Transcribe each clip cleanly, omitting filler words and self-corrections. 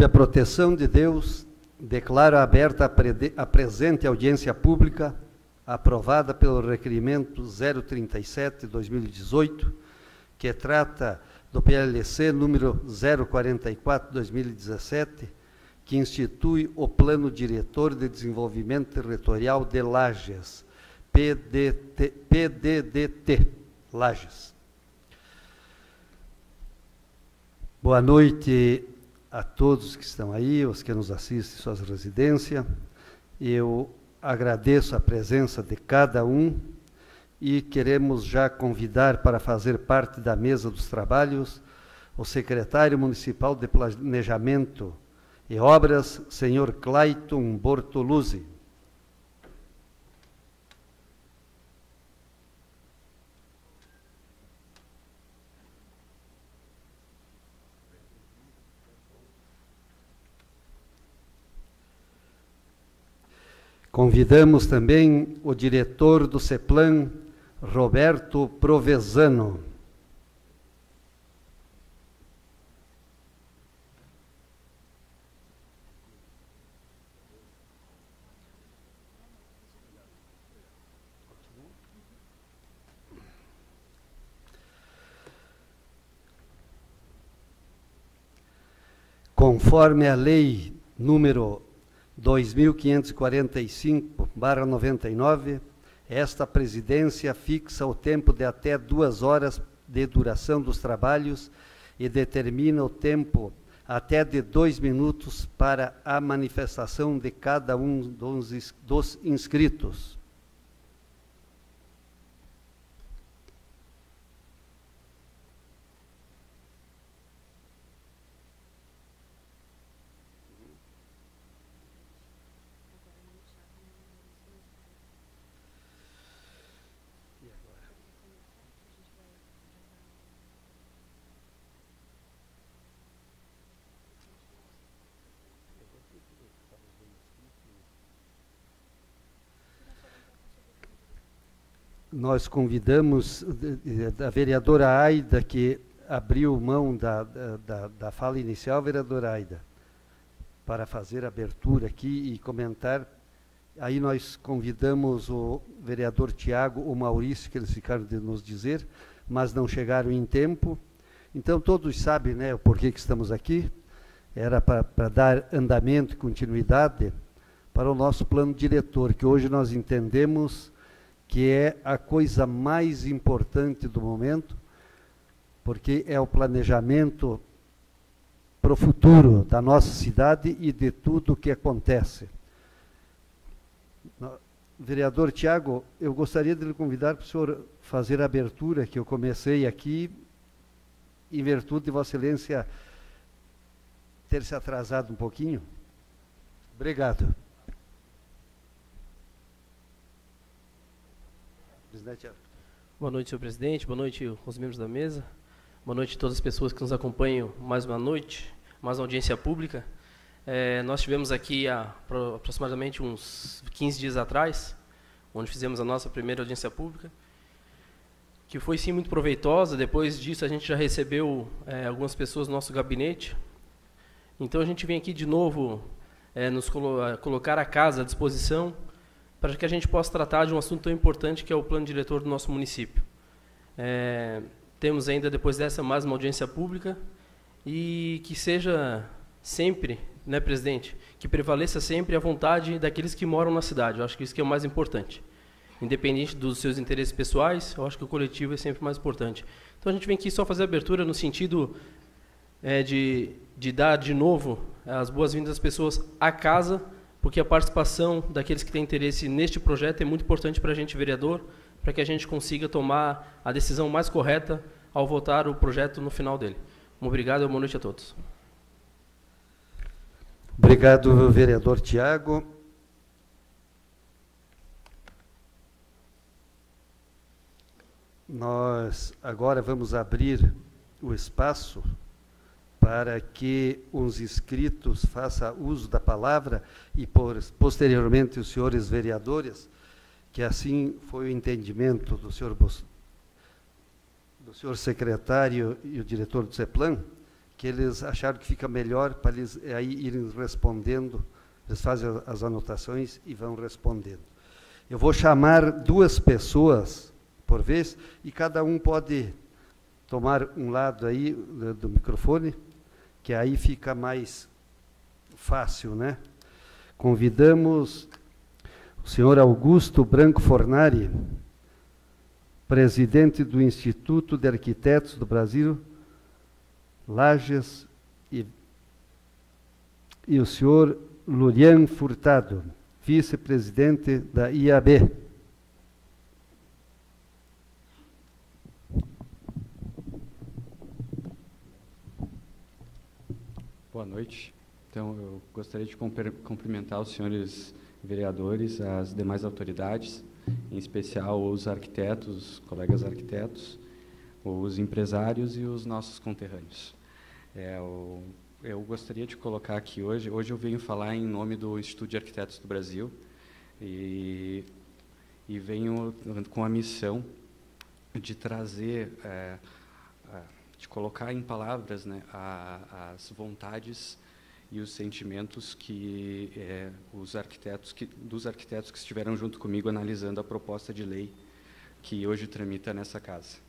Sob a proteção de Deus, declaro aberta a presente audiência pública, aprovada pelo requerimento 037/2018, que trata do PLC número 044/2017, que institui o Plano Diretor de Desenvolvimento Territorial de Lages, PDDT, Lages. Boa noite a todos que estão aí, os que nos assistem em suas residências. Eu agradeço a presença de cada um e queremos já convidar para fazer parte da mesa dos trabalhos o secretário municipal de Planejamento e Obras, senhor Clayton Bortoluzzi. Convidamos também o diretor do CEPLAN, Roberto Provenzano. Conforme a lei número 2545/99, esta presidência fixa o tempo de até 2 horas de duração dos trabalhos e determina o tempo até de 2 minutos para a manifestação de cada um dos inscritos. Nós convidamos a vereadora Aida, que abriu mão da fala inicial, vereadora Aida, para fazer a abertura aqui e comentar. Aí nós convidamos o vereador Tiago, o Maurício, que eles ficaram de nos dizer, mas não chegaram em tempo. Então, todos sabem, né, o porquê que estamos aqui. Era para dar andamento e continuidade para o nosso plano diretor, que hoje nós entendemos que é a coisa mais importante do momento, porque é o planejamento para o futuro da nossa cidade e de tudo o que acontece. Vereador Tiago, eu gostaria de lhe convidar para o senhor fazer a abertura, que eu comecei aqui, em virtude de Vossa Excelência ter se atrasado um pouquinho. Obrigado. Boa noite, senhor presidente. Boa noite aos membros da mesa. Boa noite a todas as pessoas que nos acompanham mais uma noite, mais uma audiência pública. Nós tivemos aqui aproximadamente uns 15 dias atrás, onde fizemos a nossa primeira audiência pública, que foi sim muito proveitosa. Depois disso a gente já recebeu algumas pessoas no nosso gabinete. Então a gente vem aqui de novo nos colocar a casa à disposição para que a gente possa tratar de um assunto tão importante que é o plano diretor do nosso município. Temos ainda, depois dessa, mais uma audiência pública e que seja sempre, né, presidente, que prevaleça sempre a vontade daqueles que moram na cidade. Eu acho que isso que é o mais importante. Independente dos seus interesses pessoais, eu acho que o coletivo é sempre mais importante. Então a gente vem aqui só fazer a abertura no sentido de dar de novo as boas-vindas às pessoas à casa, porque a participação daqueles que têm interesse neste projeto é muito importante para a gente, vereador, para que a gente consiga tomar a decisão mais correta ao votar o projeto no final dele. Obrigado e boa noite a todos. Obrigado, vereador Tiago. Nós agora vamos abrir o espaço para que os inscritos façam uso da palavra e, posteriormente, os senhores vereadores, que assim foi o entendimento do senhor secretário e o diretor do CEPLAN, que eles acharam que fica melhor para eles aí irem respondendo. Eles fazem as anotações e vão respondendo. Eu vou chamar 2 pessoas por vez e cada um pode tomar um lado aí do microfone, que aí fica mais fácil, né? Convidamos o senhor Augusto Branco Fornari, presidente do Instituto de Arquitetos do Brasil, Lages, e o senhor Lurian Furtado, vice-presidente da IAB. Boa noite. Então, eu gostaria de cumprimentar os senhores vereadores, as demais autoridades, em especial os arquitetos, colegas arquitetos, os empresários e os nossos conterrâneos. Eu gostaria de colocar aqui hoje eu venho falar em nome do Instituto de Arquitetos do Brasil e venho com a missão de trazer, de colocar em palavras, né, as vontades e os sentimentos que dos arquitetos que estiveram junto comigo analisando a proposta de lei que hoje tramita nessa casa.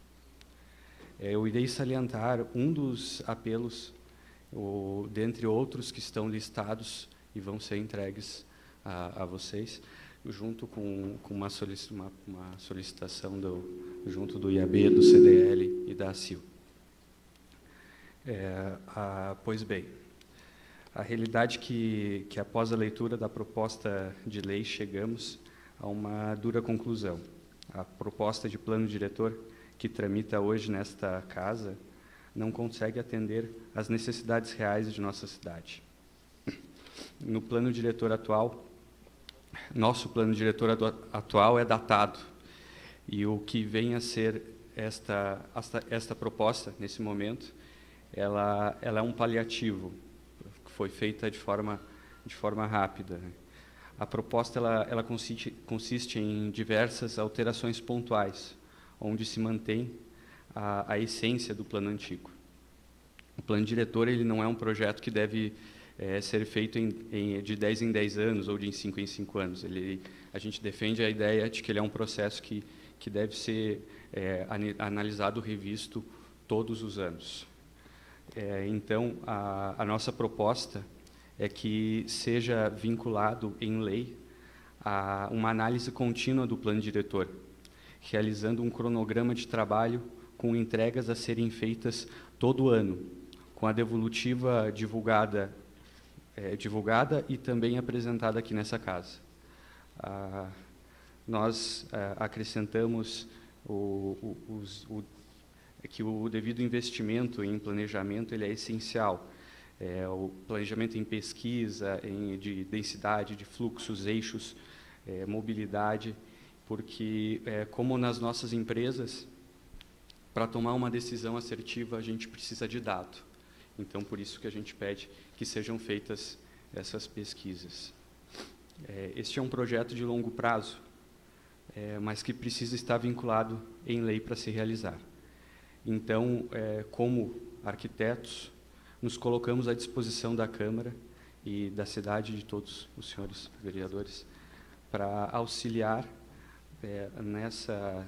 Eu irei salientar um dos apelos, dentre outros que estão listados e vão ser entregues a vocês, junto com uma solicitação junto do IAB, do CDL e da ACIL. Pois bem, a realidade que após a leitura da proposta de lei chegamos a uma dura conclusão. A proposta de plano diretor que tramita hoje nesta casa não consegue atender às necessidades reais de nossa cidade. No plano diretor atual, nosso plano diretor atual é datado, e o que vem a ser esta proposta, nesse momento, ela é um paliativo, que foi feita de forma rápida. A proposta ela consiste em diversas alterações pontuais, onde se mantém a essência do plano antigo. O plano diretor ele não é um projeto que deve ser feito de 10 em 10 anos ou de 5 em 5 anos. A gente defende a ideia de que ele é um processo que deve ser analisado, revisto todos os anos. Então, a nossa proposta é que seja vinculado em lei a uma análise contínua do plano diretor, realizando um cronograma de trabalho com entregas a serem feitas todo ano, com a devolutiva divulgada e também apresentada aqui nessa casa. Nós acrescentamos que o devido investimento em planejamento ele é essencial. O planejamento em pesquisa, de densidade, de fluxos, eixos, mobilidade, porque, como nas nossas empresas, para tomar uma decisão assertiva, a gente precisa de dado. Então, por isso que a gente pede que sejam feitas essas pesquisas. Este é um projeto de longo prazo, mas que precisa estar vinculado em lei para se realizar. Então, como arquitetos, nos colocamos à disposição da Câmara e da cidade, de todos os senhores vereadores, para auxiliar nessa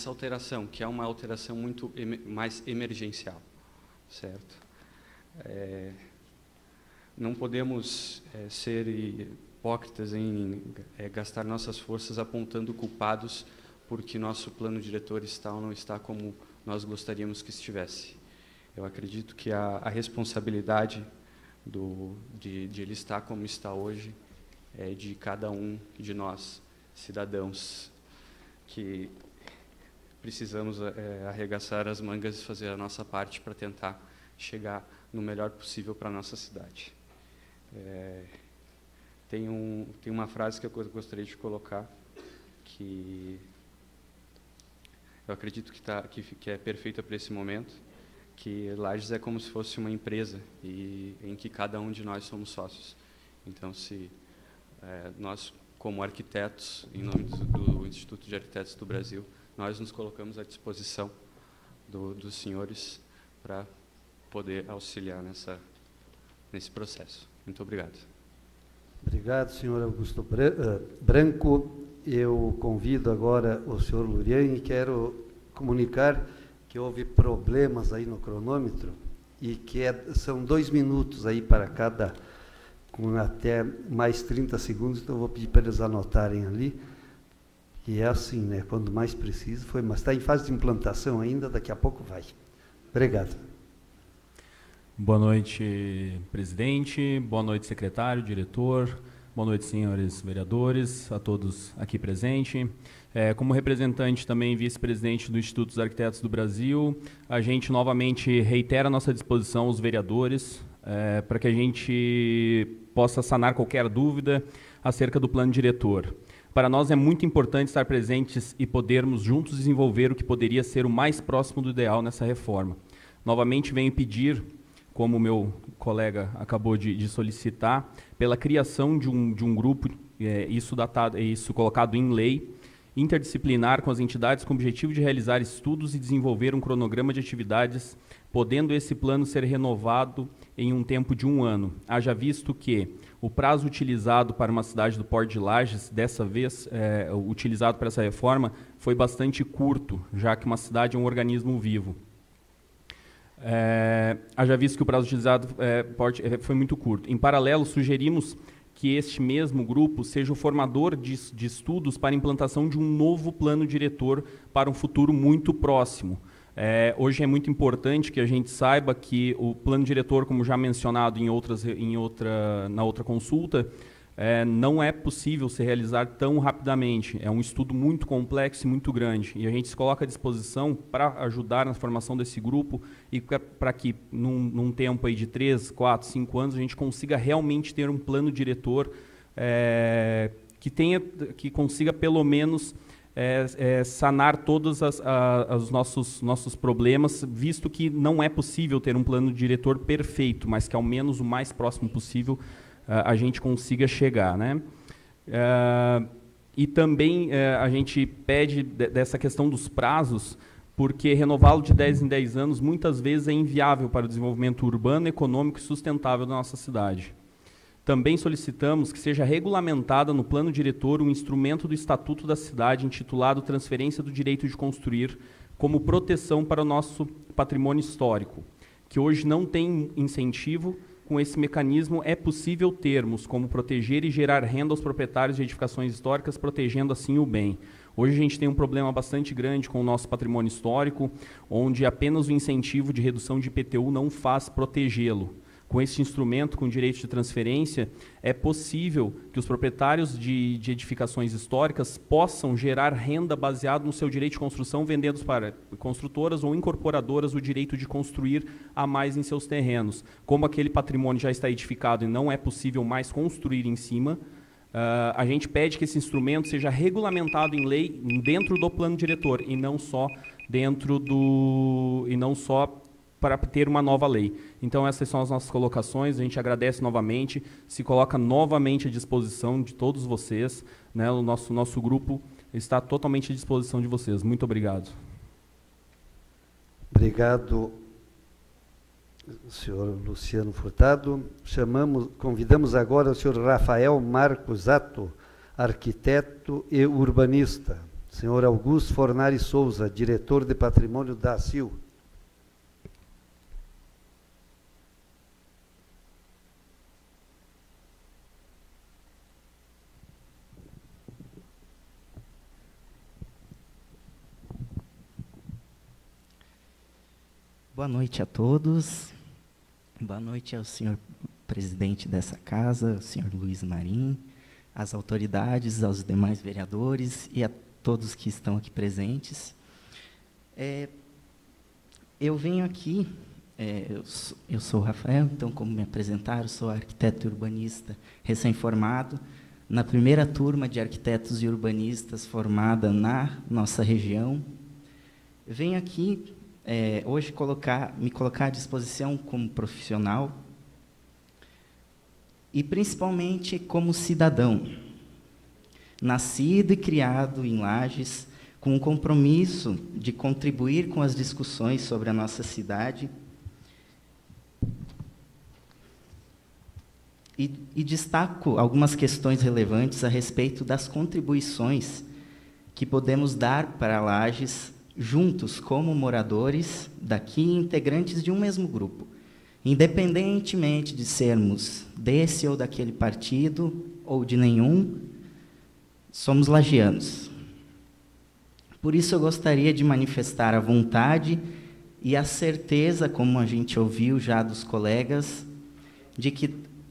alteração, que é uma alteração muito mais emergencial, certo? Não podemos ser hipócritas em gastar nossas forças apontando culpados porque nosso plano diretor está ou não está como nós gostaríamos que estivesse. Eu acredito que a responsabilidade de ele estar como está hoje é de cada um de nós, cidadãos, que precisamos arregaçar as mangas e fazer a nossa parte para tentar chegar no melhor possível para a nossa cidade. Tem uma frase que eu gostaria de colocar, que eu acredito que é perfeita para esse momento, que Lages é como se fosse uma empresa em que cada um de nós somos sócios. Então, se nós, como arquitetos, em nome do Instituto de Arquitetos do Brasil, nós nos colocamos à disposição dos senhores para poder auxiliar nesse processo. Muito obrigado. Obrigado, senhor Augusto Branco. Eu convido agora o senhor Lurian e quero comunicar que houve problemas aí no cronômetro e que são 2 minutos aí para cada, com até mais 30 segundos, então eu vou pedir para eles anotarem ali. E é assim, né? Quando mais preciso, mas está em fase de implantação ainda, daqui a pouco vai. Obrigado. Boa noite, presidente. Boa noite, secretário, diretor. Boa noite, senhores vereadores, a todos aqui presentes. Como representante também vice-presidente do Instituto dos Arquitetos do Brasil, a gente novamente reitera a nossa disposição aos vereadores para que a gente possa sanar qualquer dúvida acerca do plano diretor. Para nós é muito importante estar presentes e podermos juntos desenvolver o que poderia ser o mais próximo do ideal nessa reforma. Novamente venho pedir, como o meu colega acabou de solicitar, pela criação de um grupo, isso colocado em lei, interdisciplinar com as entidades com o objetivo de realizar estudos e desenvolver um cronograma de atividades, podendo esse plano ser renovado em um tempo de 1 ano. Haja visto que o prazo utilizado para uma cidade do Porto de Lages, dessa vez, utilizado para essa reforma, foi bastante curto, já que uma cidade é um organismo vivo. Haja visto que o prazo utilizado foi muito curto. Em paralelo, sugerimos que este mesmo grupo seja o formador de estudos para a implantação de um novo plano diretor para um futuro muito próximo. Hoje é muito importante que a gente saiba que o plano diretor, como já mencionado na outra consulta, não é possível se realizar tão rapidamente. É um estudo muito complexo e muito grande. E a gente se coloca à disposição para ajudar na formação desse grupo e para que, num tempo aí de 3, 4, 5 anos, a gente consiga realmente ter um plano diretor que consiga, pelo menos, sanar todos os nossos problemas, visto que não é possível ter um plano diretor perfeito, mas que, ao menos, o mais próximo possível, a gente consiga chegar, né? E também a gente pede dessa questão dos prazos, porque renová-lo de 10 em 10 anos muitas vezes é inviável para o desenvolvimento urbano, econômico e sustentável da nossa cidade. Também solicitamos que seja regulamentada no plano diretor um instrumento do Estatuto da Cidade intitulado Transferência do Direito de Construir como proteção para o nosso patrimônio histórico, que hoje não tem incentivo. Com esse mecanismo é possível termos como proteger e gerar renda aos proprietários de edificações históricas, protegendo assim o bem. Hoje a gente tem um problema bastante grande com o nosso patrimônio histórico, onde apenas o incentivo de redução de IPTU não faz protegê-lo. Com esse instrumento, com direito de transferência, é possível que os proprietários de edificações históricas possam gerar renda baseado no seu direito de construção, vendendo para construtoras ou incorporadoras o direito de construir a mais em seus terrenos. Como aquele patrimônio já está edificado e não é possível mais construir em cima, a gente pede que esse instrumento seja regulamentado em lei dentro do plano diretor e não só para ter uma nova lei. Então, essas são as nossas colocações, a gente agradece novamente, se coloca novamente à disposição de todos vocês, né? O nosso grupo está totalmente à disposição de vocês. Muito obrigado. Obrigado, senhor Luciano Furtado. Convidamos agora o senhor Rafael Marcos Atto, arquiteto e urbanista. Senhor Augusto Fornari Souza, diretor de patrimônio da ACIL. Boa noite a todos. Boa noite ao senhor presidente dessa casa, o senhor Luiz Marim, às autoridades, aos demais vereadores e a todos que estão aqui presentes. Eu venho aqui, eu sou o Rafael, então, como me apresentaram, sou arquiteto e urbanista recém-formado, na primeira turma de arquitetos e urbanistas formada na nossa região. Eu venho aqui hoje me colocar à disposição como profissional e, principalmente, como cidadão, nascido e criado em Lages, com o compromisso de contribuir com as discussões sobre a nossa cidade e destaco algumas questões relevantes a respeito das contribuições que podemos dar para Lages juntos como moradores daqui e integrantes de um mesmo grupo, independentemente de sermos desse ou daquele partido ou de nenhum, somos lagianos. Por isso eu gostaria de manifestar a vontade e a certeza, como a gente ouviu já dos colegas, de que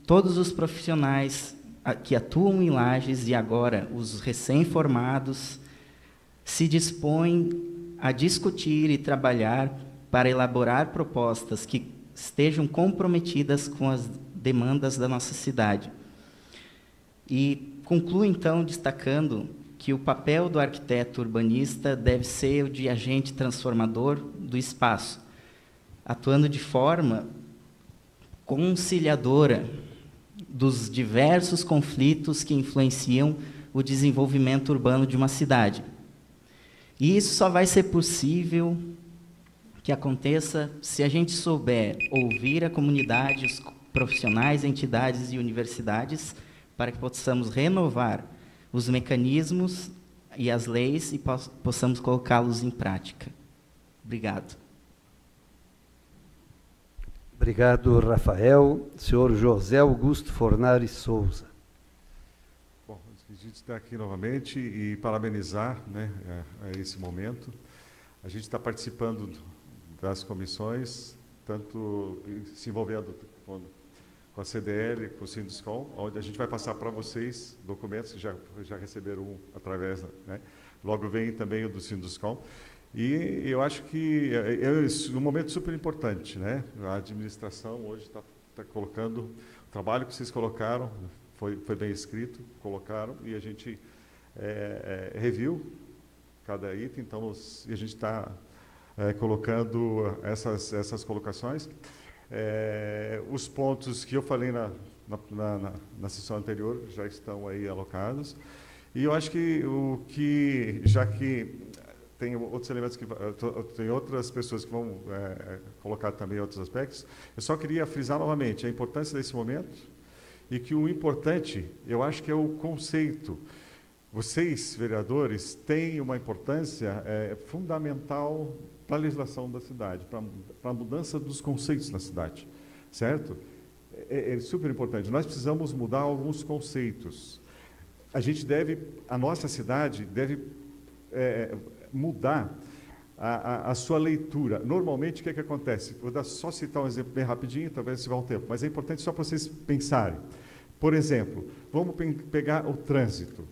todos os profissionais que atuam em Lages e agora os recém-formados se dispõem a discutir e trabalhar para elaborar propostas que estejam comprometidas com as demandas da nossa cidade. E concluo, então, destacando que o papel do arquiteto urbanista deve ser o de agente transformador do espaço, atuando de forma conciliadora dos diversos conflitos que influenciam o desenvolvimento urbano de uma cidade. E isso só vai ser possível que aconteça se a gente souber ouvir a comunidade, os profissionais, entidades e universidades, para que possamos renovar os mecanismos e as leis e possamos colocá-los em prática. Obrigado. Obrigado, Rafael. Senhor José Augusto Fornari Souza. Bom, a gente está aqui novamente e parabenizar, né, a esse momento. A gente está participando das comissões, tanto se envolvendo com a CDL, com o Sinduscom, onde a gente vai passar para vocês documentos que já receberam um através, né? Logo vem também o do Sinduscom. E eu acho que é um momento super importante, né? A administração hoje está colocando o trabalho que vocês colocaram, foi bem escrito, colocaram, e a gente reviu cada item, então a gente está colocando essas colocações. Os pontos que eu falei na sessão anterior já estão aí alocados, e eu acho que já que tem outros elementos que tem outras pessoas que vão colocar também outros aspectos, eu só queria frisar novamente a importância desse momento, e que o importante, eu acho que é o conceito. Vocês, vereadores, têm uma importância fundamental para a legislação da cidade, para a mudança dos conceitos na cidade, certo? É super importante. Nós precisamos mudar alguns conceitos. A nossa cidade deve mudar a sua leitura. Normalmente, o que acontece? Vou só citar um exemplo bem rapidinho, talvez se vá um tempo, mas é importante só para vocês pensarem. Por exemplo, vamos pegar o trânsito.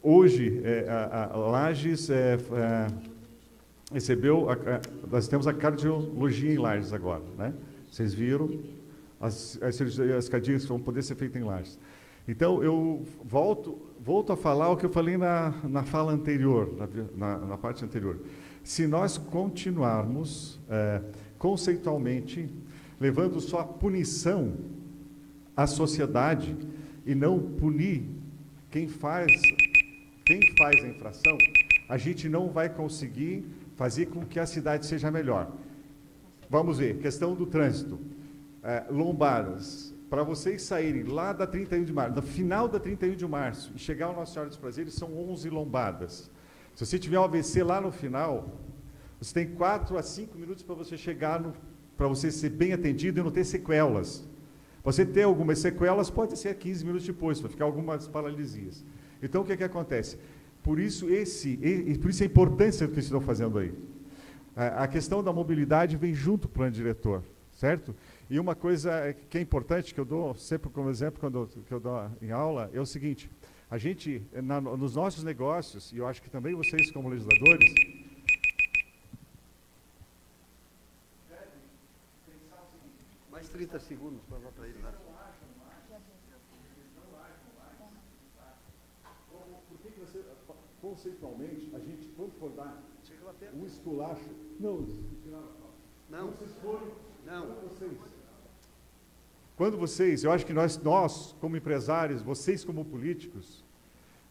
Hoje, a Lages recebeu, nós temos a cardiologia em Lages agora, né? Vocês viram as cardias que vão poder ser feitas em Lages. Então, eu volto a falar o que eu falei na fala anterior, na parte anterior. Se nós continuarmos conceitualmente levando só a punição à sociedade e não punir quem faz a infração, a gente não vai conseguir fazer com que a cidade seja melhor. Vamos ver, questão do trânsito. Lombadas. Para vocês saírem lá da 31 de março, no final da 31 de março, e chegar ao Nossa Senhora dos Prazeres, são 11 lombadas. Se você tiver um AVC lá no final, você tem 4 a 5 minutos para você chegar, para você ser bem atendido e não ter sequelas. Você ter algumas sequelas, pode ser 15 minutos depois, vai ficar algumas paralisias. Então, o que acontece? Por isso a importância do que vocês estão fazendo aí. A questão da mobilidade vem junto com o plano diretor, certo? E uma coisa que é importante, que eu dou sempre como exemplo quando eu dou em aula, é o seguinte: a gente, nos nossos negócios, e eu acho que também vocês como legisladores, devem pensar o seguinte... Mais 30 segundos para ele lá. Por que você, conceitualmente, a gente, quando for dar um esculacho... Não. Vocês forem... Não. Quando vocês, eu acho que nós como empresários, vocês como políticos,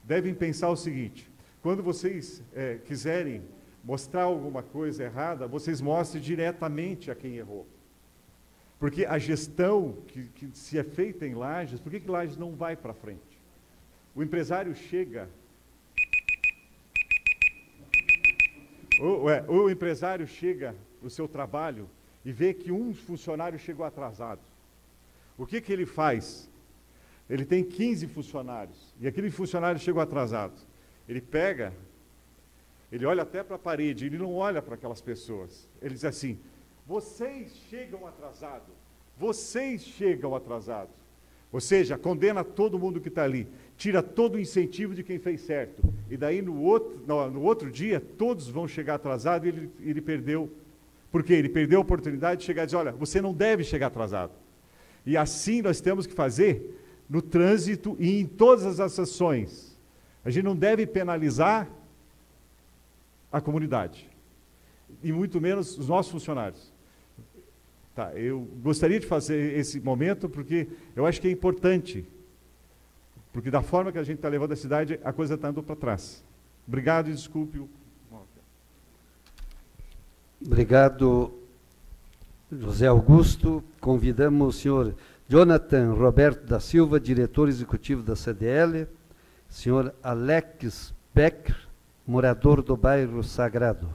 devem pensar o seguinte: quando vocês quiserem mostrar alguma coisa errada, vocês mostrem diretamente a quem errou. Porque a gestão que se é feita em Lages, por que Lages não vai para frente? O empresário chega... O empresário chega no seu trabalho e vê que um funcionário chegou atrasado. O que ele faz? Ele tem 15 funcionários e aquele funcionário chegou atrasado. Ele pega, ele olha até para a parede, ele não olha para aquelas pessoas. Ele diz assim: vocês chegam atrasados, vocês chegam atrasados. Ou seja, condena todo mundo que está ali, tira todo o incentivo de quem fez certo. E daí no outro dia, todos vão chegar atrasados e ele perdeu. Por quê? Ele perdeu a oportunidade de chegar e dizer: olha, você não deve chegar atrasado. E assim nós temos que fazer no trânsito e em todas as ações. A gente não deve penalizar a comunidade, e muito menos os nossos funcionários. Tá, eu gostaria de fazer esse momento porque eu acho que é importante, porque da forma que a gente está levando a cidade, a coisa está indo para trás. Obrigado e desculpe o... Obrigado, José Augusto. Convidamos o senhor Jonathan Roberto da Silva, diretor executivo da CDL, senhor Alex Becker, morador do bairro Sagrado.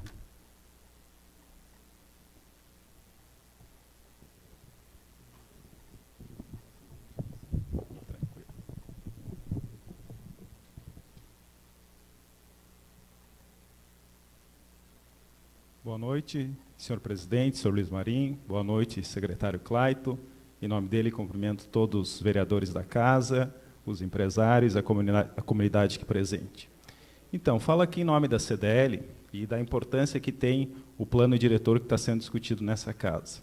Boa noite, senhor presidente, senhor Luiz Marim. Boa noite, secretário Claito. Em nome dele, cumprimento todos os vereadores da casa, os empresários, a comunidade aqui presente. Então, falo aqui em nome da CDL e da importância que tem o plano diretor que está sendo discutido nessa casa.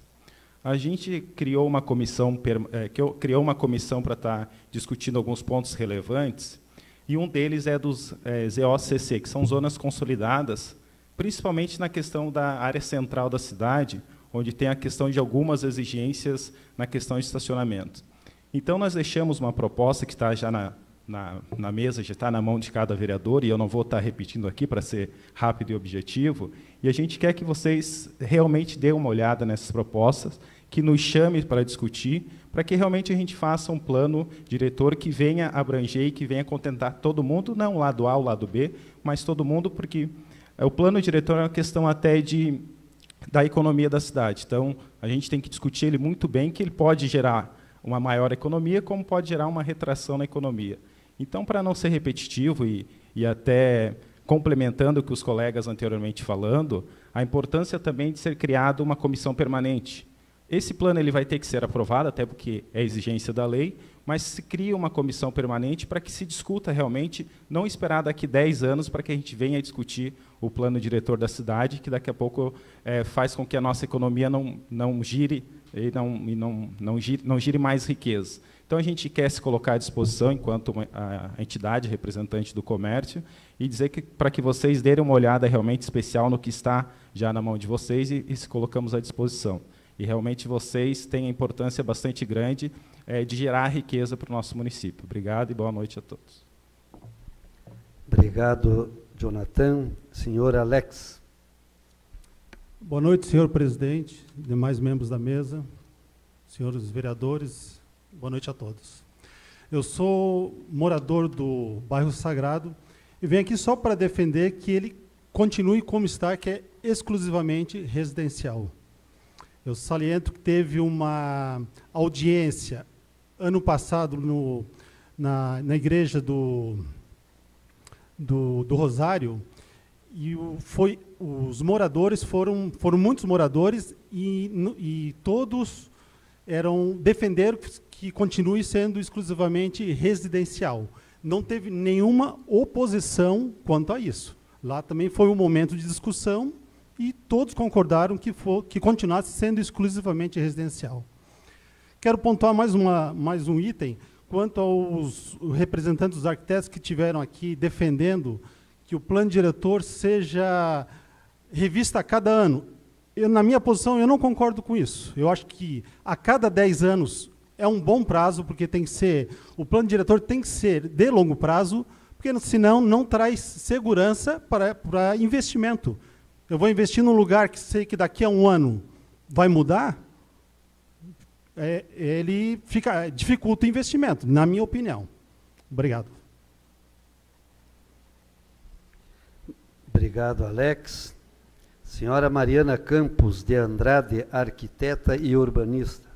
A gente criou uma comissão para estar discutindo alguns pontos relevantes, e um deles é dos ZOCC, que são zonas consolidadas, principalmente na questão da área central da cidade, onde tem a questão de algumas exigências na questão de estacionamento. Então, nós deixamos uma proposta que está já na mesa, já está na mão de cada vereador, e eu não vou estar repetindo aqui para ser rápido e objetivo, e a gente quer que vocês realmente dêem uma olhada nessas propostas, que nos chame para discutir, para que realmente a gente faça um plano diretor que venha abranger e que venha contentar todo mundo, não o lado A, o lado B, mas todo mundo, porque o plano diretor é uma questão até da economia da cidade. Então, a gente tem que discutir ele muito bem, que ele pode gerar uma maior economia, como pode gerar uma retração na economia. Então, para não ser repetitivo e até complementando o que os colegas anteriormente falando, a importância também de ser criada uma comissão permanente. Esse plano ele vai ter que ser aprovado, até porque é exigência da lei, mas se cria uma comissão permanente para que se discuta realmente, não esperar daqui 10 anos para que a gente venha discutir o plano diretor da cidade, que daqui a pouco faz com que a nossa economia não gire e não gire mais riqueza. Então, a gente quer se colocar à disposição, enquanto a entidade representante do comércio, e dizer que para que vocês derem uma olhada realmente especial no que está já na mão de vocês e se colocamos à disposição. E realmente vocês têm a importância bastante grande de gerar riqueza para o nosso município. Obrigado e boa noite a todos. Obrigado, Jonathan. Senhor Alex. Boa noite, senhor presidente, demais membros da mesa, senhores vereadores, boa noite a todos. Eu sou morador do bairro Sagrado e venho aqui só para defender que ele continue como está, que é exclusivamente residencial. Eu saliento que teve uma audiência ano passado na igreja do Rosário, e os moradores foram muitos moradores e todos defenderam que continue sendo exclusivamente residencial. Não teve nenhuma oposição quanto a isso. Lá também foi um momento de discussão e todos concordaram que continuasse sendo exclusivamente residencial. Quero pontuar mais um item quanto aos representantes dos arquitetos que estiveram aqui defendendo que o plano diretor seja revisto a cada ano. Na minha posição, eu não concordo com isso. Eu acho que a cada 10 anos é um bom prazo, porque o plano diretor tem que ser de longo prazo, porque senão não traz segurança para investimento. Eu vou investir num lugar que sei que daqui a um ano vai mudar, ele dificulta o investimento, na minha opinião. Obrigado. Obrigado, Alex. Senhora Mariana Campos de Andrade, arquiteta e urbanista.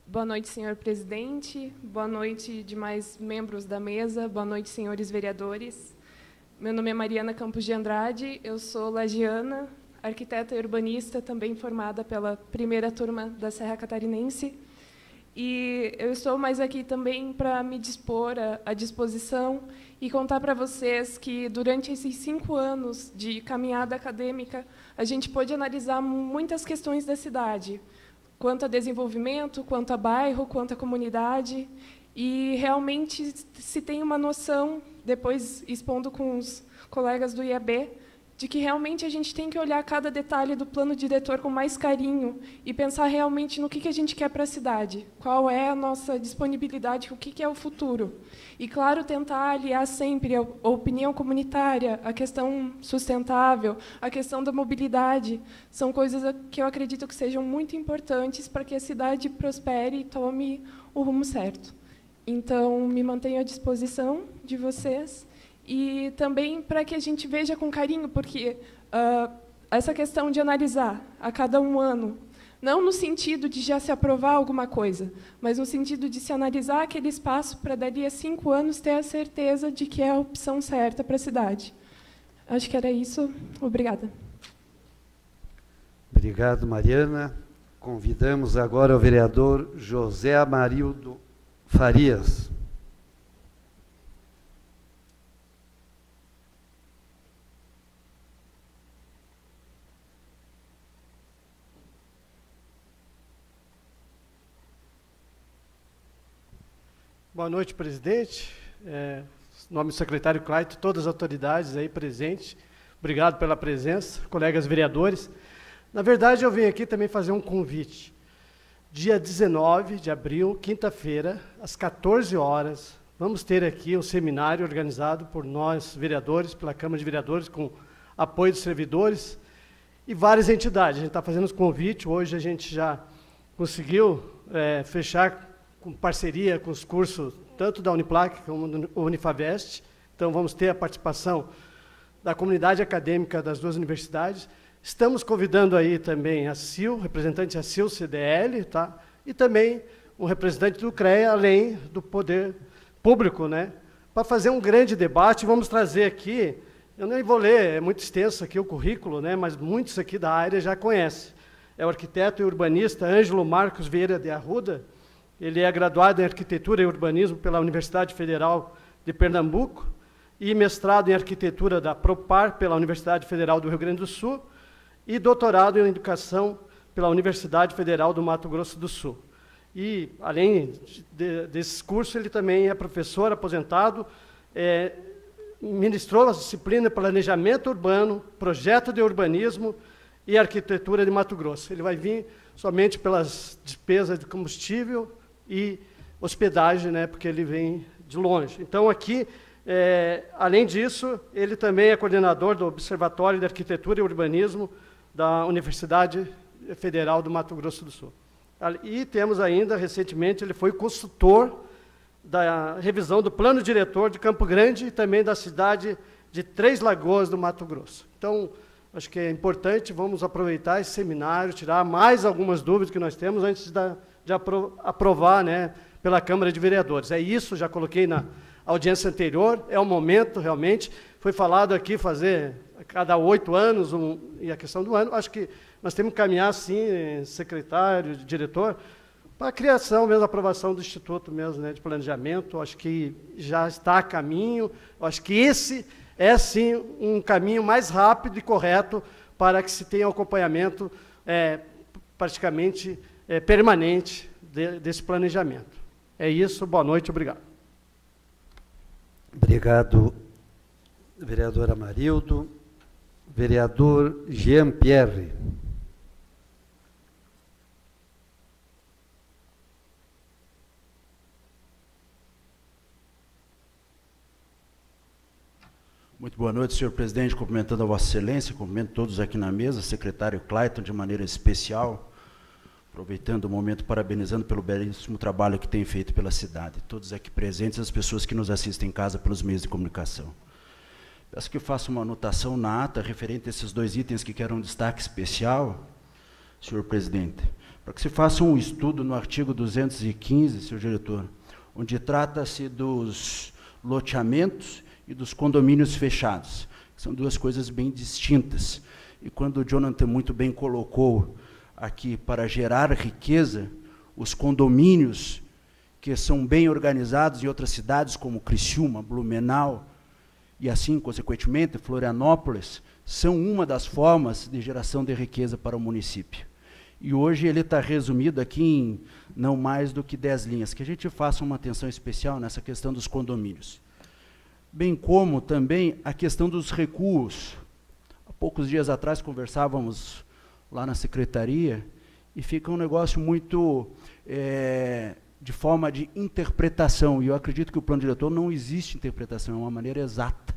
Boa noite, senhor presidente. Boa noite, demais membros da mesa. Boa noite, senhores vereadores. Meu nome é Mariana Campos de Andrade, eu sou lagiana, arquiteta e urbanista, também formada pela primeira turma da Serra Catarinense. E eu estou mais aqui também para me dispor à disposição e contar para vocês que, durante esses 5 anos de caminhada acadêmica, a gente pôde analisar muitas questões da cidade, quanto a desenvolvimento, quanto a bairro, quanto a comunidade, e realmente se tem uma noção, depois expondo com os colegas do IAB, de que realmente a gente tem que olhar cada detalhe do plano diretor com mais carinho e pensar realmente no que a gente quer para a cidade, qual é a nossa disponibilidade, o que é o futuro. E, claro, tentar aliar sempre a opinião comunitária, a questão sustentável, a questão da mobilidade. São coisas que eu acredito que sejam muito importantes para que a cidade prospere e tome o rumo certo. Então, me mantenho à disposição de vocês e também para que a gente veja com carinho, porque essa questão de analisar a cada 1 ano, não no sentido de já se aprovar alguma coisa, mas no sentido de se analisar aquele espaço para, dali a 5 anos, ter a certeza de que é a opção certa para a cidade. Acho que era isso. Obrigada. Obrigado, Mariana. Convidamos agora o vereador José Amarildo Farias. Boa noite, presidente. Em nome do secretário Claito, todas as autoridades aí presentes. Obrigado pela presença, colegas vereadores. Na verdade, eu vim aqui também fazer um convite. Dia 19 de abril, quinta-feira, às 14 horas, vamos ter aqui um seminário organizado por nós, vereadores, pela Câmara de Vereadores, com apoio dos servidores e várias entidades. A gente está fazendo os convites, hoje a gente já conseguiu fechar com parceria com os cursos, tanto da Uniplac como da Unifavest. Então, vamos ter a participação da comunidade acadêmica das 2 universidades. Estamos convidando aí também a CIL, representante da CIL CDL, tá? E também um representante do CREA, além do poder público, né? Para fazer um grande debate. Vamos trazer aqui, eu nem vou ler, é muito extenso aqui o currículo, né? Mas muitos aqui da área já conhecem. É o arquiteto e urbanista Ângelo Marcos Vieira de Arruda. Ele é graduado em Arquitetura e Urbanismo pela Universidade Federal de Pernambuco e mestrado em Arquitetura da Propar pela Universidade Federal do Rio Grande do Sul e doutorado em Educação pela Universidade Federal do Mato Grosso do Sul. E, além desses cursos, ele também é professor aposentado, ministrou a disciplina Planejamento Urbano, Projeto de Urbanismo e Arquitetura de Mato Grosso. Ele vai vir somente pelas despesas de combustível e hospedagem, né, porque ele vem de longe. Então, aqui, além disso, ele também é coordenador do Observatório de Arquitetura e Urbanismo da Universidade Federal do Mato Grosso do Sul. E temos ainda, recentemente, ele foi consultor da revisão do Plano Diretor de Campo Grande e também da cidade de Três Lagoas do Mato Grosso. Então, acho que é importante, vamos aproveitar esse seminário, tirar mais algumas dúvidas que nós temos antes de aprovar, né, pela Câmara de Vereadores. É isso, já coloquei na audiência anterior, é o momento, realmente. Foi falado aqui fazer a cada 8 anos, e a questão do ano, acho que nós temos que caminhar, sim, secretário, diretor, para a criação mesmo, a aprovação do Instituto mesmo, né, de Planejamento. Acho que já está a caminho, acho que esse é, sim, um caminho mais rápido e correto para que se tenha um acompanhamento praticamente permanente desse planejamento. É isso, boa noite, obrigado. Obrigado, vereador Amarildo. Vereador Jean Pierre. Muito boa noite, senhor presidente, cumprimentando a Vossa Excelência, cumprimento todos aqui na mesa, secretário Clayton de maneira especial, aproveitando o momento, parabenizando pelo belíssimo trabalho que tem feito pela cidade, todos aqui presentes, as pessoas que nos assistem em casa pelos meios de comunicação. Peço que faça uma anotação na ata referente a esses 2 itens que quero um destaque especial, senhor presidente, para que se faça um estudo no artigo 215, senhor diretor, onde trata-se dos loteamentos e dos condomínios fechados, que são 2 coisas bem distintas. E quando o Jonathan muito bem colocou aqui, para gerar riqueza, os condomínios que são bem organizados em outras cidades, como Criciúma, Blumenau, e assim, consequentemente, Florianópolis, são uma das formas de geração de riqueza para o município. E hoje ele está resumido aqui em não mais do que 10 linhas, que a gente faça uma atenção especial nessa questão dos condomínios. Bem como também a questão dos recuos. Há poucos dias atrás conversávamos lá na secretaria e fica um negócio muito de forma de interpretação, e eu acredito que o plano diretor não existe interpretação, é uma maneira exata,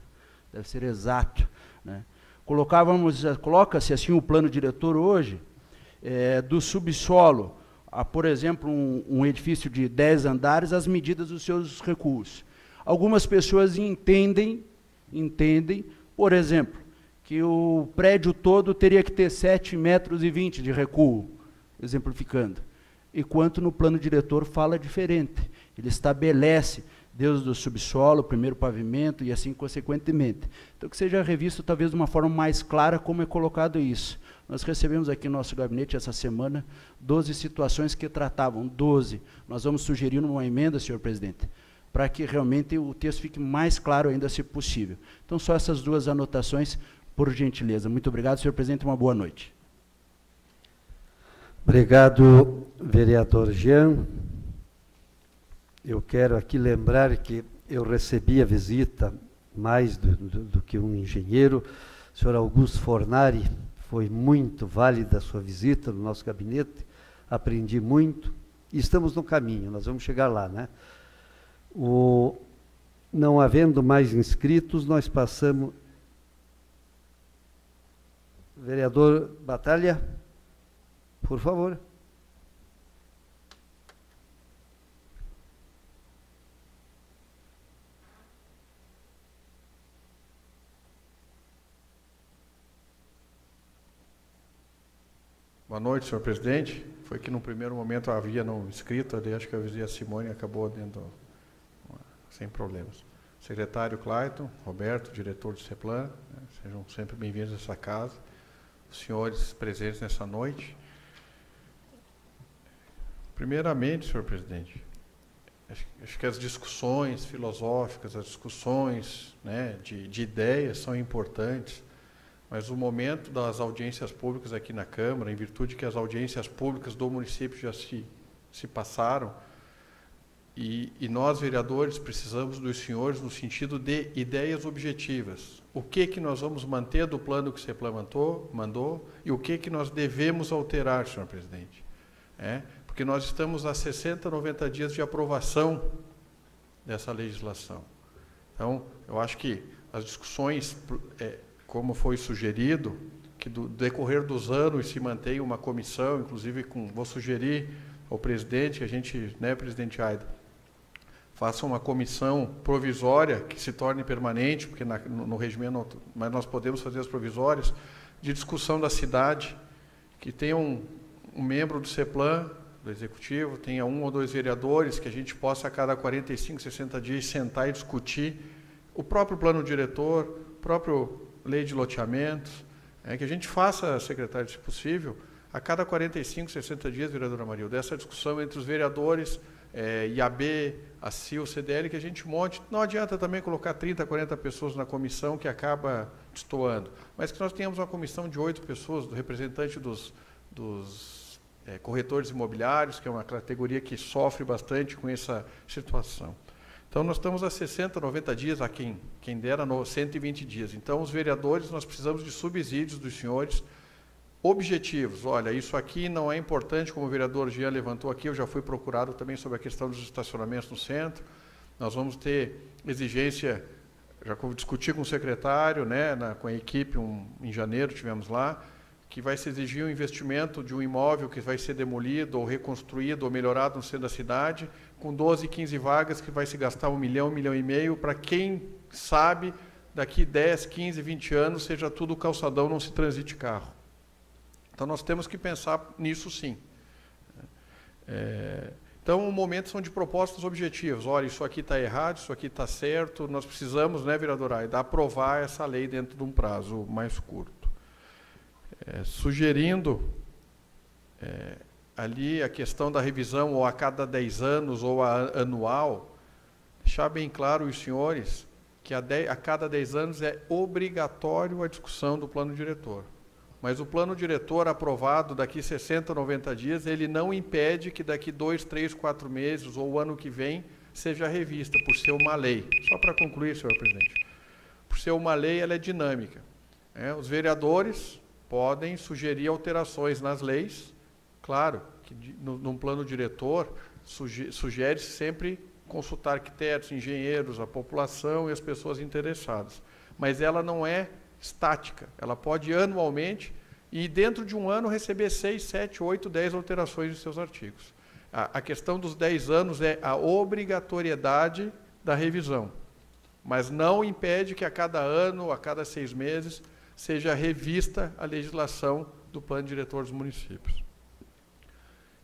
deve ser exato, né? Coloca-se assim o plano diretor hoje, do subsolo a, por exemplo, um edifício de 10 andares, as medidas dos seus recuos. Algumas pessoas entendem, por exemplo, que o prédio todo teria que ter 7,20 metros de recuo, exemplificando. Enquanto no plano diretor fala diferente. Ele estabelece desde o subsolo, o primeiro pavimento e assim consequentemente. Então, que seja revisto talvez de uma forma mais clara como é colocado isso. Nós recebemos aqui no nosso gabinete essa semana 12 situações que tratavam, 12. Nós vamos sugerir uma emenda, senhor presidente, para que realmente o texto fique mais claro ainda, se possível. Então, só essas 2 anotações, por gentileza. Muito obrigado, senhor presidente, uma boa noite. Obrigado, vereador Jean. Eu quero aqui lembrar que eu recebi a visita, mais do que um engenheiro, o senhor Augusto Fornari. Foi muito válida a sua visita no nosso gabinete, aprendi muito, e estamos no caminho, nós vamos chegar lá, né? Não havendo mais inscritos, nós passamos... Vereador Batalha, por favor. Boa noite, senhor presidente. Foi que no primeiro momento havia não inscrito, ali acho que eu avisei a Simone e acabou dentro, sem problemas. Secretário Clayton, Roberto, diretor do CEPLAN, né, sejam sempre bem-vindos a essa casa. Os senhores presentes nessa noite. Primeiramente, senhor presidente, acho que as discussões filosóficas, as discussões, né, de ideias são importantes, mas o momento das audiências públicas aqui na Câmara, em virtude que as audiências públicas do município já se passaram, e nós, vereadores, precisamos dos senhores no sentido de ideias objetivas. O que nós vamos manter do plano que o CEPLAN mandou e o que nós devemos alterar, senhor presidente. Porque nós estamos a 60, 90 dias de aprovação dessa legislação. Então, eu acho que as discussões, como foi sugerido, que do decorrer dos anos se mantenha uma comissão, inclusive vou sugerir ao presidente, que a gente, né, presidente Aida, faça uma comissão provisória que se torne permanente, porque no regimento, mas nós podemos fazer as provisórias, de discussão da cidade, que tenha um membro do CEPLAN, do Executivo, tenha 1 ou 2 vereadores, que a gente possa, a cada 45, 60 dias, sentar e discutir o próprio plano diretor, o próprio lei de loteamentos, que a gente faça, secretário, se possível, a cada 45, 60 dias, vereadora Marilda, dessa discussão entre os vereadores, IAB, a CIL, CDL, que a gente monte. Não adianta também colocar 30, 40 pessoas na comissão, que acaba destoando, mas que nós tenhamos uma comissão de 8 pessoas, do representante dos corretores imobiliários, que é uma categoria que sofre bastante com essa situação. Então, nós estamos a 60, 90 dias, a quem dera 120 dias. Então, os vereadores, nós precisamos de subsídios dos senhores objetivos. Olha, isso aqui não é importante, como o vereador Jean levantou aqui, eu já fui procurado também sobre a questão dos estacionamentos no centro. Nós vamos ter exigência já discuti com o secretário, né, com a equipe, em janeiro tivemos lá, que vai se exigir um investimento de um imóvel que vai ser demolido ou reconstruído ou melhorado no centro da cidade, com 12, 15 vagas, que vai se gastar 1 milhão, 1,5 milhão, para quem sabe, daqui 10, 15, 20 anos, seja tudo calçadão, não se transite carro. Então, nós temos que pensar nisso, sim. Então, o momento são de propostas objetivas. Olha, isso aqui está errado, isso aqui está certo, nós precisamos, né, vereador Aida, aprovar essa lei dentro de um prazo mais curto. Sugerindo ali a questão da revisão ou a cada 10 anos ou anual, deixar bem claro os senhores que a cada 10 anos é obrigatório a discussão do plano diretor. Mas o plano diretor aprovado daqui 60, 90 dias, ele não impede que daqui 2, 3, 4 meses ou o ano que vem seja revista, por ser uma lei. Só para concluir, senhor presidente. Por ser uma lei, ela é dinâmica. Os vereadores podem sugerir alterações nas leis. Claro que num plano diretor sugere-se sempre consultar arquitetos, engenheiros, a população e as pessoas interessadas. Mas ela não é estática. Ela pode anualmente e dentro de um ano receber 6, 7, 8, 10 alterações de seus artigos. A questão dos 10 anos é a obrigatoriedade da revisão, mas não impede que a cada ano, a cada 6 meses, seja revista a legislação do plano diretor dos municípios.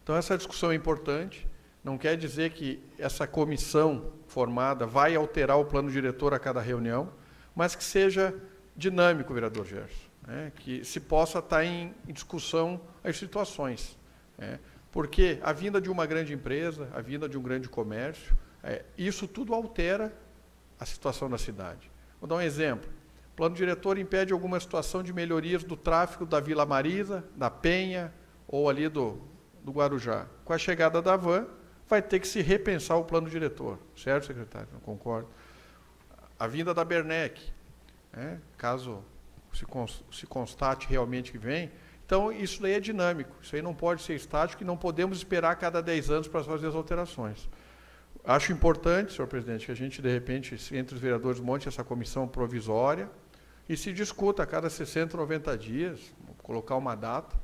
Então, essa discussão é importante. Não quer dizer que essa comissão formada vai alterar o plano diretor a cada reunião, mas que seja dinâmico, vereador Gerson, que se possa estar em discussão as situações. Porque a vinda de uma grande empresa, a vinda de um grande comércio, isso tudo altera a situação da cidade. Vou dar um exemplo. O plano diretor impede alguma situação de melhorias do tráfego da Vila Marisa, da Penha ou ali do Guarujá. Com a chegada da van, vai ter que se repensar o plano diretor. Certo, secretário? Não concordo. A vinda da Bernec, caso se constate realmente que vem. Então, isso daí é dinâmico. Isso aí não pode ser estático e não podemos esperar a cada 10 anos para fazer as alterações. Acho importante, senhor presidente, que a gente, de repente, entre os vereadores, monte essa comissão provisória e se discuta a cada 60, 90 dias, colocar uma data,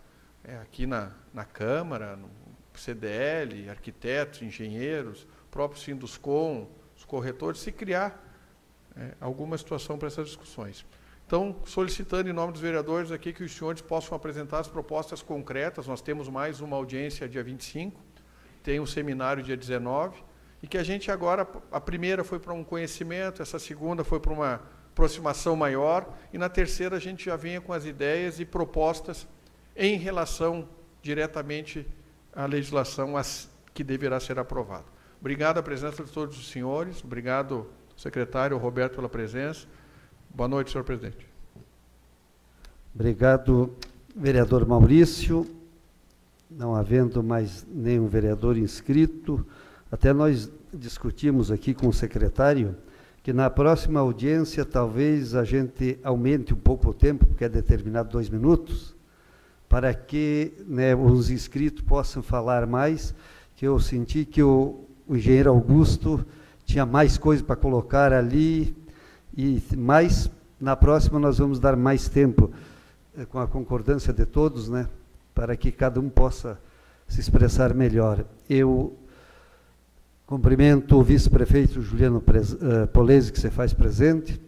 aqui na Câmara, no CDL, arquitetos, engenheiros, próprio Sinduscom, os corretores, se criar alguma situação para essas discussões. Então, solicitando em nome dos vereadores aqui que os senhores possam apresentar as propostas concretas. Nós temos mais uma audiência dia 25, tem um seminário dia 19, e que a gente agora, a primeira foi para um conhecimento, essa segunda foi para uma aproximação maior, e na terceira a gente já venha com as ideias e propostas em relação diretamente à legislação que deverá ser aprovada. Obrigado à presença de todos os senhores, obrigado, secretário Roberto, pela presença. Boa noite, senhor presidente. Obrigado, vereador Maurício. Não havendo mais nenhum vereador inscrito, até nós discutimos aqui com o secretário que na próxima audiência talvez a gente aumente um pouco o tempo, porque é determinado 2 minutos, para que os inscritos possam falar mais, que eu senti que o engenheiro Augusto tinha mais coisa para colocar ali, e mais, na próxima nós vamos dar mais tempo, com a concordância de todos, para que cada um possa se expressar melhor. Eu cumprimento o vice-prefeito Juliano Polese, que se faz presente,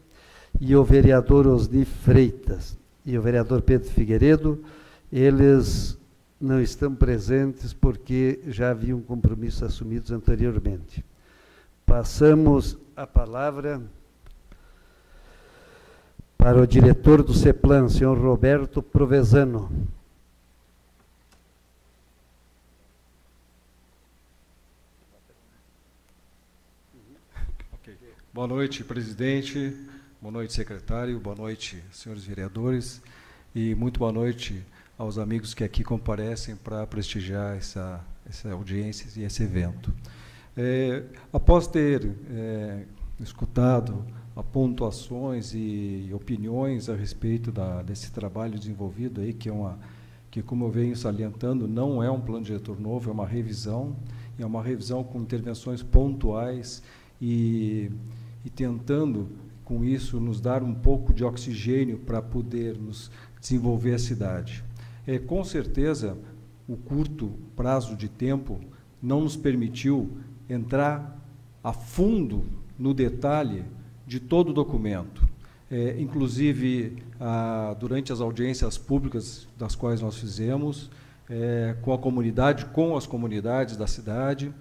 e o vereador Osni Freitas, e o vereador Pedro Figueiredo. Eles não estão presentes porque já haviam compromissos assumidos anteriormente. Passamos a palavra para o diretor do CEPLAN, senhor Roberto Provenzano. Boa noite, presidente. Boa noite, secretário. Boa noite, senhores vereadores. E muito boa noite aos amigos que aqui comparecem para prestigiar essa audiência e esse evento. Após ter escutado pontuações e opiniões a respeito desse trabalho desenvolvido aí, que como eu venho salientando, não é um plano diretor novo, é uma revisão, e é uma revisão com intervenções pontuais e tentando com isso, nos dar um pouco de oxigênio para podermos desenvolver a cidade. Com certeza, o curto prazo de tempo não nos permitiu entrar a fundo no detalhe de todo o documento. Inclusive, durante as audiências públicas das quais nós fizemos, com as comunidades da cidade,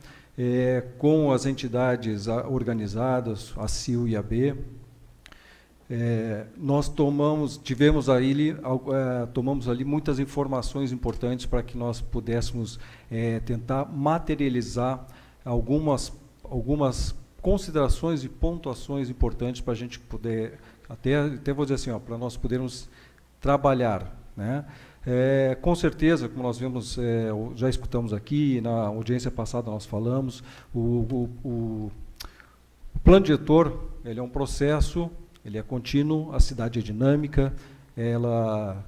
com as entidades organizadas, a CIL e a B, nós tomamos ali muitas informações importantes para que nós pudéssemos tentar materializar algumas considerações e pontuações importantes para a gente poder, até vou dizer assim, para nós podermos trabalhar, né? Com certeza, como nós vimos, já escutamos aqui, na audiência passada nós falamos, o plano diretor, ele é um processo, ele é contínuo, a cidade é dinâmica, ela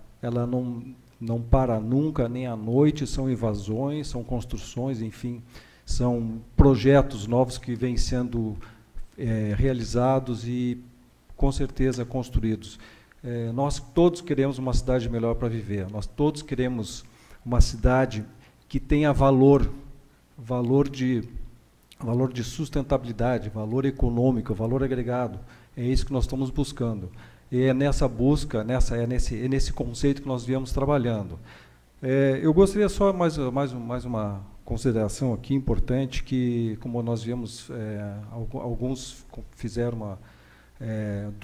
não para nunca, nem à noite, são invasões, são construções, enfim, são projetos novos que vêm sendo realizados e, com certeza, construídos. Nós todos queremos uma cidade melhor para viver, nós todos queremos uma cidade que tenha valor de sustentabilidade, valor econômico, valor agregado. É isso que nós estamos buscando. E é nessa busca, nesse conceito que nós viemos trabalhando. Eu gostaria só mais uma consideração aqui importante, que, como nós viemos, alguns fizeram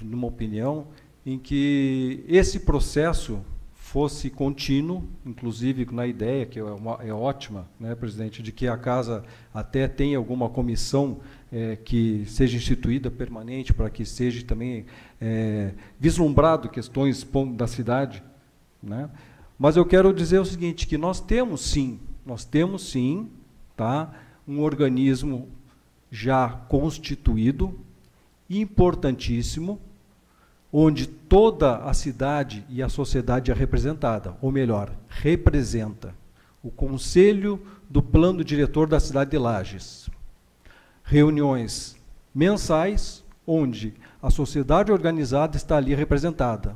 uma opinião, em que esse processo fosse contínuo, inclusive na ideia, que é ótima, né, presidente, de que a casa até tenha alguma comissão que seja instituída permanente, para que seja também vislumbrado questões da cidade, né? Mas eu quero dizer o seguinte, que nós temos sim, tá, um organismo já constituído, importantíssimo, onde toda a cidade e a sociedade é representada, ou melhor, representa o Conselho do Plano Diretor da cidade de Lages. Reuniões mensais, onde a sociedade organizada está ali representada.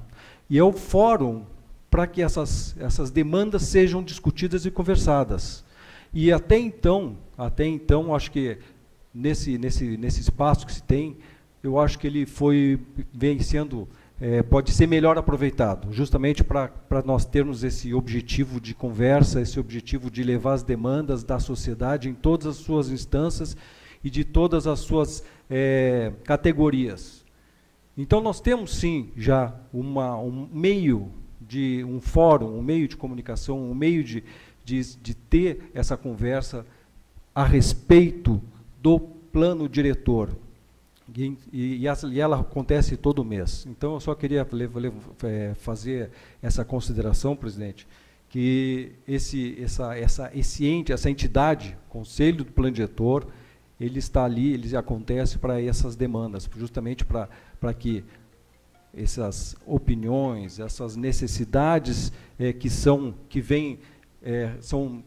E é o fórum para que essas demandas sejam discutidas e conversadas. E até então, acho que nesse espaço que se tem, eu acho que ele vem sendo, pode ser melhor aproveitado, justamente para nós termos esse objetivo de conversa, esse objetivo de levar as demandas da sociedade em todas as suas instâncias e de todas as suas categorias. Então, nós temos, sim, já um meio um fórum, um meio de comunicação, um meio de ter essa conversa a respeito do plano diretor. E ela acontece todo mês. Então, eu só queria fazer essa consideração, presidente, que esse ente, essa entidade, Conselho do Plano Diretor, ele está ali, ele acontece para essas demandas, justamente para que essas opiniões, essas necessidades são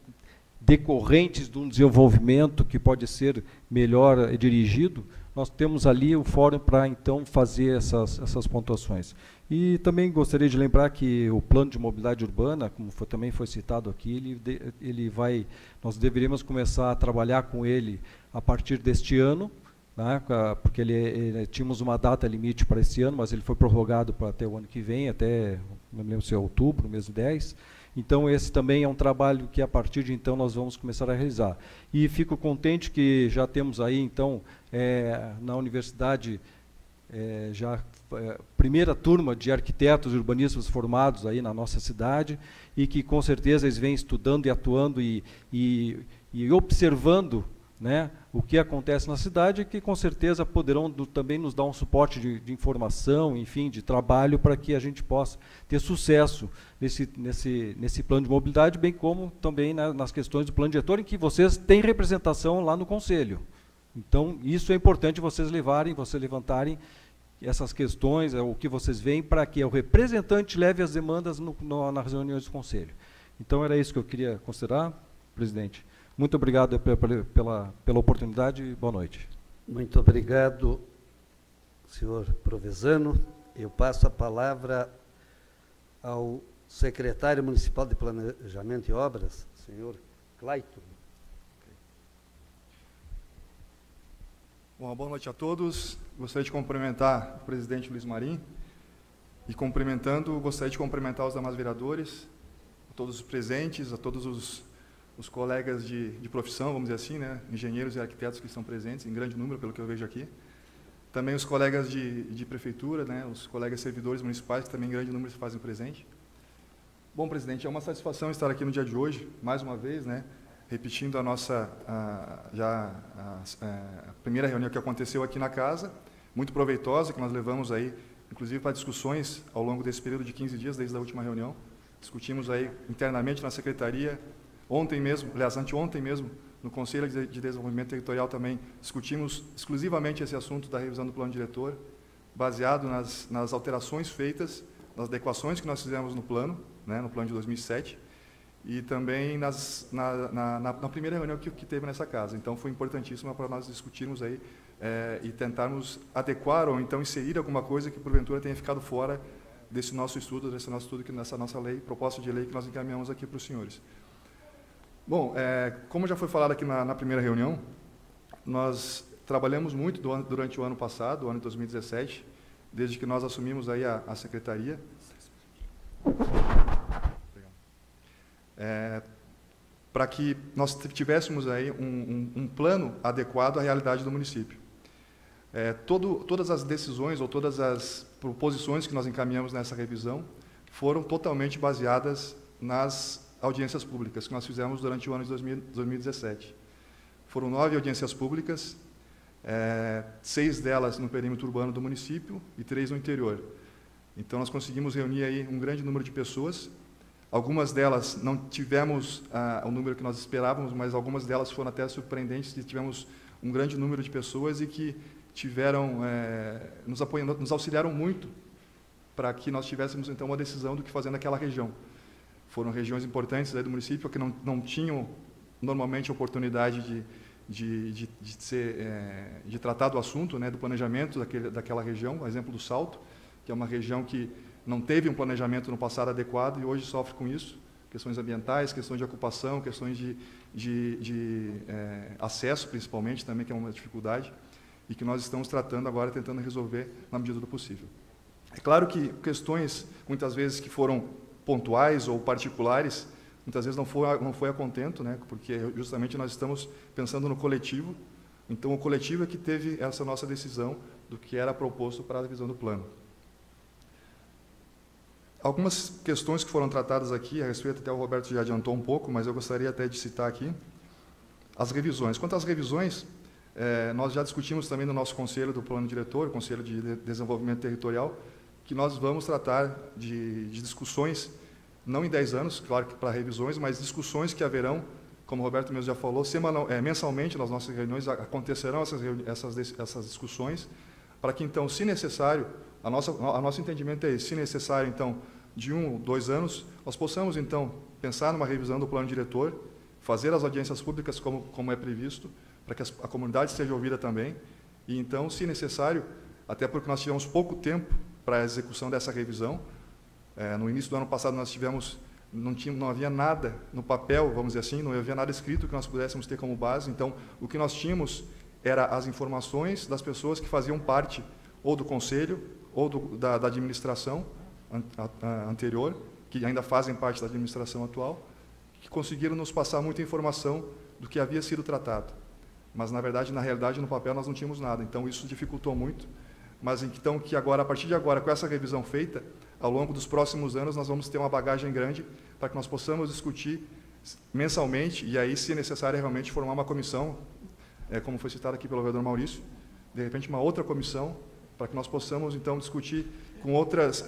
decorrentes de um desenvolvimento que pode ser melhor dirigido, nós temos ali o fórum para, então, fazer essas pontuações. E também gostaria de lembrar que o plano de mobilidade urbana, como também foi citado aqui, nós deveríamos começar a trabalhar com ele a partir deste ano, né, porque tínhamos uma data limite para esse ano, mas ele foi prorrogado para até o ano que vem, até, não me lembro se é outubro, mês 10. Então, esse também é um trabalho que, a partir de então, nós vamos começar a realizar. E fico contente que já temos aí, então, na universidade, primeira turma de arquitetos e urbanistas formados aí na nossa cidade, e que, com certeza, eles vêm estudando e atuando e observando, né, o que acontece na cidade, e que, com certeza, poderão também nos dar um suporte de informação, enfim, de trabalho, para que a gente possa ter sucesso nesse plano de mobilidade, bem como também, né, nas questões do plano diretor, em que vocês têm representação lá no Conselho. Então, isso é importante vocês levantarem essas questões, o que vocês veem, para que o representante leve as demandas nas reuniões do Conselho. Então, era isso que eu queria considerar, presidente. Muito obrigado pela oportunidade e boa noite. Muito obrigado, senhor Provenzano. Eu passo a palavra ao secretário municipal de Planejamento e Obras, senhor Clayton. Bom, boa noite a todos. Gostaria de cumprimentar o presidente Luiz Marim e, gostaria de cumprimentar os demais vereadores, a todos os presentes, a todos os colegas de profissão, vamos dizer assim, né, engenheiros e arquitetos que estão presentes, em grande número, pelo que eu vejo aqui. Também os colegas de prefeitura, né, os colegas servidores municipais, que também em grande número se fazem presente. Bom, presidente, é uma satisfação estar aqui no dia de hoje, mais uma vez, né, repetindo a nossa a primeira reunião que aconteceu aqui na casa, muito proveitosa, que nós levamos aí, inclusive para discussões ao longo desse período de 15 dias, desde a última reunião. Discutimos aí internamente na secretaria, ontem mesmo, aliás, anteontem mesmo, no Conselho de Desenvolvimento Territorial também, discutimos exclusivamente esse assunto da revisão do plano diretor, baseado nas alterações feitas, nas adequações que nós fizemos no plano, né, no plano de 2007, e também na primeira reunião que teve nessa casa. Então, foi importantíssimo para nós discutirmos aí e tentarmos adequar ou então inserir alguma coisa que, porventura, tenha ficado fora desse nosso estudo, nessa nossa lei, proposta de lei que nós encaminhamos aqui para os senhores. Bom, como já foi falado aqui na primeira reunião, nós trabalhamos muito durante o ano passado, o ano de 2017, desde que nós assumimos aí a secretaria, para que nós tivéssemos aí um plano adequado à realidade do município. Todas as decisões ou todas as proposições que nós encaminhamos nessa revisão foram totalmente baseadas nas audiências públicas que nós fizemos durante o ano de 2017. Foram 9 audiências públicas, 6 delas no perímetro urbano do município e 3 no interior. Então, nós conseguimos reunir aí um grande número de pessoas. Algumas delas não tivemos o número que nós esperávamos, mas algumas delas foram até surpreendentes e tivemos um grande número de pessoas e que tiveram, nos auxiliaram muito para que nós tivéssemos, então, uma decisão do que fazer naquela região. Foram regiões importantes aí do município que não tinham, normalmente, a oportunidade de tratar do assunto, né, do planejamento daquela região, a exemplo do Salto, que é uma região que não teve um planejamento no passado adequado e hoje sofre com isso, questões ambientais, questões de ocupação, questões de acesso, principalmente, também, que é uma dificuldade, e que nós estamos tratando agora, tentando resolver na medida do possível. É claro que questões, muitas vezes, que foram pontuais ou particulares, muitas vezes não foi a contento, né, porque justamente nós estamos pensando no coletivo, então o coletivo é que teve essa nossa decisão do que era proposto para a revisão do plano. Algumas questões que foram tratadas aqui, a respeito, até o Roberto já adiantou um pouco, mas eu gostaria até de citar aqui, as revisões. Quanto às revisões, nós já discutimos também no nosso Conselho do Plano Diretor, o Conselho de Desenvolvimento Territorial, que nós vamos tratar de discussões, não em 10 anos, claro que para revisões, mas discussões que haverão, como o Roberto mesmo já falou, mensalmente nas nossas reuniões acontecerão essas discussões, para que, então, se necessário, a nosso entendimento é esse, se necessário, então, de 1 ou 2 anos, nós possamos, então, pensar numa revisão do plano diretor, fazer as audiências públicas como é previsto, para que a comunidade seja ouvida também, e, então, se necessário, até porque nós tivemos pouco tempo para a execução dessa revisão, no início do ano passado nós não havia nada no papel, vamos dizer assim, não havia nada escrito que nós pudéssemos ter como base, então, o que nós tínhamos era as informações das pessoas que faziam parte ou do Conselho, ou da administração anterior, que ainda fazem parte da administração atual, que conseguiram nos passar muita informação do que havia sido tratado. Mas, na realidade, no papel nós não tínhamos nada, então isso dificultou muito. Mas, então, que agora, a partir de agora, com essa revisão feita, ao longo dos próximos anos, nós vamos ter uma bagagem grande para que nós possamos discutir mensalmente, e aí, se necessário, realmente formar uma comissão, como foi citado aqui pelo vereador Maurício, de repente uma outra comissão, para que nós possamos, então, discutir com outros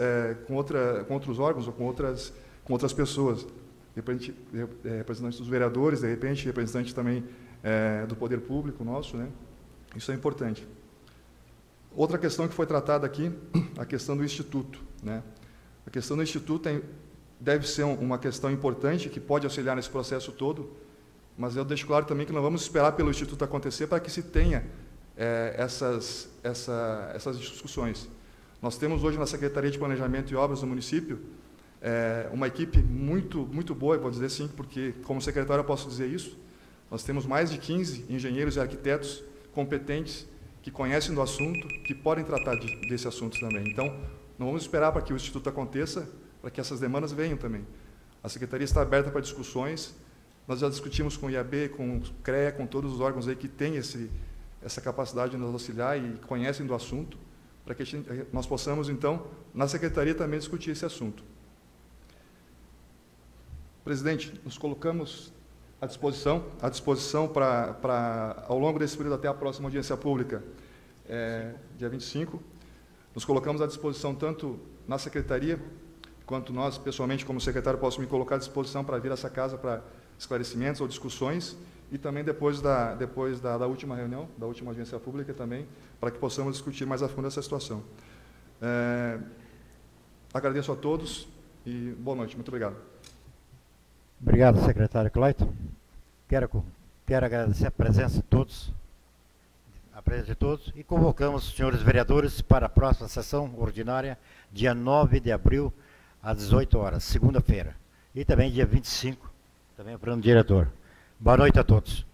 órgãos ou com outras pessoas, representantes dos vereadores, de repente, representantes também do poder público nosso, né? Isso é importante. Outra questão que foi tratada aqui, a questão do Instituto, né? A questão do Instituto deve ser uma questão importante, que pode auxiliar nesse processo todo, mas eu deixo claro também que não vamos esperar pelo Instituto acontecer para que se tenha essas discussões. Nós temos hoje na Secretaria de Planejamento e Obras do município uma equipe muito boa, vou dizer assim, porque como secretário eu posso dizer isso. Nós temos mais de 15 engenheiros e arquitetos competentes que conhecem do assunto, que podem tratar desse assunto também. Então, não vamos esperar para que o Instituto aconteça, para que essas demandas venham também. A Secretaria está aberta para discussões. Nós já discutimos com o IAB, com o CREA, com todos os órgãos aí que têm essa capacidade de nos auxiliar e conhecem do assunto, para que nós possamos, então, na Secretaria também discutir esse assunto. Presidente, nos colocamos à disposição para, ao longo desse período até a próxima audiência pública, dia 25, nos colocamos à disposição tanto na Secretaria, quanto nós, pessoalmente, como secretário, posso me colocar à disposição para vir a essa casa para esclarecimentos ou discussões, e também depois da última reunião, da última audiência pública também, para que possamos discutir mais a fundo essa situação. Agradeço a todos e boa noite. Muito obrigado. Obrigado, secretário Clayton. Quero agradecer a presença de todos, e convocamos os senhores vereadores para a próxima sessão ordinária, dia 9 de abril, às 18 horas, segunda-feira. E também dia 25, também para o diretor. Boa noite a todos.